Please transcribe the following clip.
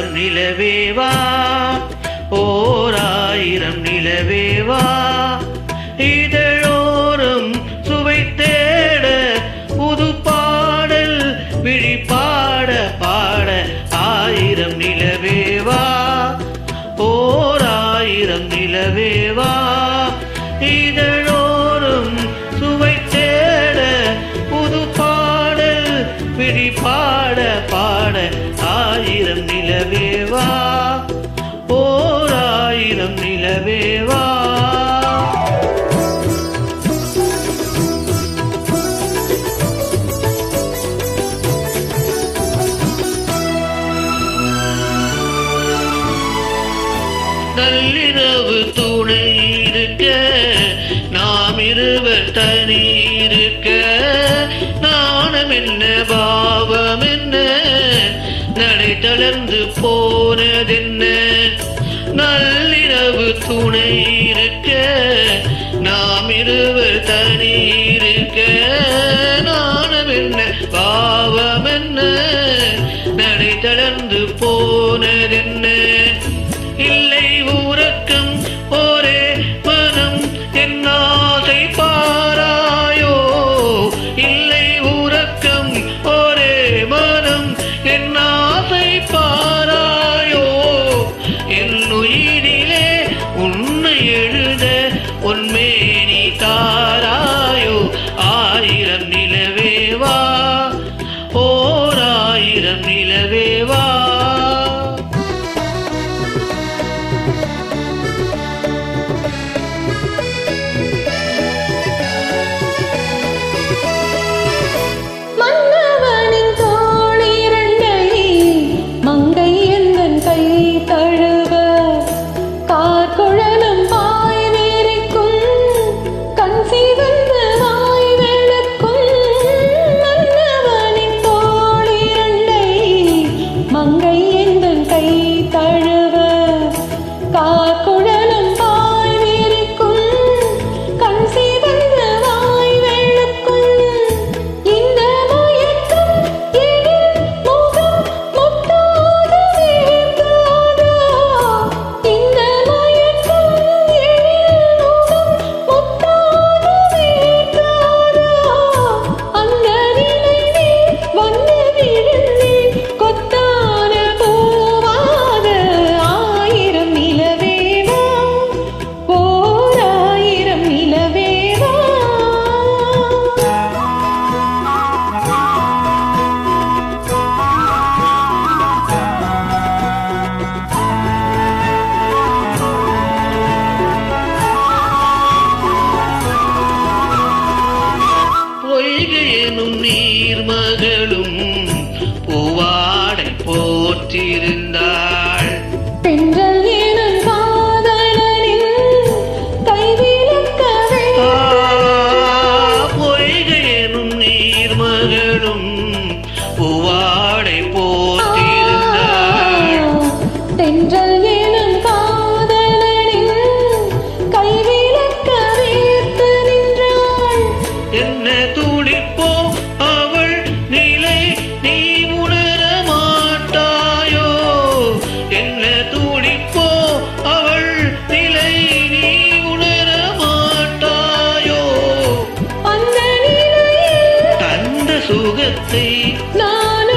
ஆயிரம் நிலவேவா ஓர் ஆயிரம் நிலவேவா இதழோரம் சுவை தேட புது பாடல் விழி பாட பாட ஆயிரம் நிலவேவா ஓர் ஆயிரம் நிலவேவா இதழோரம் சுவை தேட புது பாடல் விழி பாட பாட ஆயிரம் நிலவேவா ஓர் ஆயிரம் நிலவேவா நள்ளிரவு துணை இருக்க நாம் இருவர் தனி இருக்க நாணம் என்ன பாவம் என்ன நடை தளர்ந்து போனதென்ன நள்ளிரவு துணை இருக்க நாம் இருவர் தனி இருக்க நாணம் என்ன பாவம் என்ன நடை தளர்ந்து போனதென்ன இல்லை உறக்கம் ஒரே மனம் என் ஆசை பாராயோ இல்லை உறக்கம் ஒரே மனம் என் ஆசை பாராயோ என் உயிரிலே உன்னை எழுத உன்மேனி தாராயோ ஆயிரம் நிலவேவா ஓர் ஆயிரம் நிலவேவா நீர்மகளும் பூவாடை போற்றிருந்தாள் பெண்கள் எனும் காதலனின் கைவிலக்கவே பொய்கை எனும் நீர்மகளும் பூவாடை போற்றிருந்தாள் பெண்கள் எனும் காதலனின் கைவிலக்கவே நின்றாள் என்ன துடிப்போ அவள் நிலை நீ உணர மாட்டாயோ என்ன துடிப்போ அவள் நிலை நீ உணர மாட்டாயோ அந்த நிலையில் தந்த சுகத்தை நான்